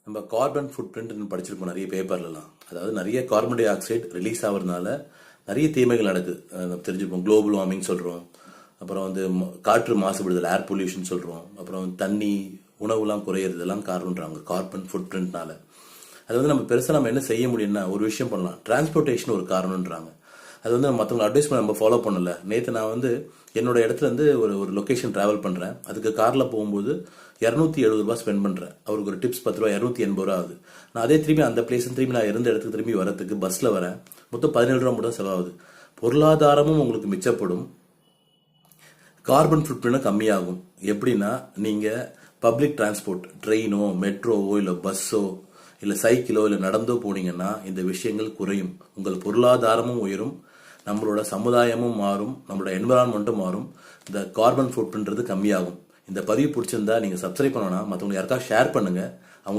நம்ம carbon food பிரிண்ட்னு படிச்சிருப்போம் நிறைய பேப்பர்லாம். அதாவது நிறைய கார்பன் டை ஆக்சைடு ரிலீஸ் ஆகிறதுனால நிறைய தீமைகள் நடக்குது. நம்ம தெரிஞ்சுப்போம், குளோபல் வார்மிங் சொல்கிறோம், அப்புறம் வந்து காற்று மாசுபடுதல், ஏர் பொல்யூஷன் சொல்கிறோம், அப்புறம் தண்ணி உணவுலாம் குறையிறதெல்லாம் காரணம்ன்றாங்க கார்பன் ஃபுட் பிரிண்ட்னால. அது வந்து நம்ம பெருசாக நம்ம என்ன செய்ய முடியும்னா ஒரு விஷயம் பண்ணலாம். டிரான்ஸ்போர்ட்டேஷன் ஒரு காரணம்ன்றாங்க. அது வந்து மற்றவங்க அட்வைஸ் பண்ண நம்ம ஃபாலோ பண்ணல. நேற்று நான் வந்து என்னோட இடத்துல இருந்து ஒரு லொக்கேஷன் ட்ராவல் பண்ணுறேன். அதுக்கு காரில் போகும்போது 270 ரூபா ஸ்பெண்ட் பண்ணுறேன். அவருக்கு ஒரு டிப்ஸ் 10 ரூபா, 280 ரூபா ஆகுது. நான் அதே திரும்பி அந்த பிளேஸ் திரும்பி நான் இருந்த இடத்துக்கு திரும்பி வரத்துக்கு பஸ்ஸில் வரேன். மொத்தம் 17 ரூபா மட்டும் செலவாகுது. பொருளாதாரமும் உங்களுக்கு மிச்சப்படும், கார்பன் ஃபுட் பிரிண்ட்டும் கம்மியாகும். எப்படின்னா நீங்கள் பப்ளிக் டிரான்ஸ்போர்ட், ட்ரெயினோ மெட்ரோவோ இல்லை பஸ்ஸோ இல்லை சைக்கிளோ இல்லை நடந்தோ போனீங்கன்னா இந்த விஷயங்கள் குறையும். உங்கள் பொருளாதாரமும் உயரும், நம்மளோட சமுதாயமும் மாறும், நம்மளோட என்விரான்மெண்ட்டும் மாறும். இந்த கார்பன் ஃபுட் பிரிண்ட்றது கம்மியாகும். இந்த பதிவு பிடிச்சிருந்தா நீங்கள் சப்ஸ்கிரைப் பண்ணணும், மற்றவங்க யாருக்கா ஷேர் பண்ணுங்கள்.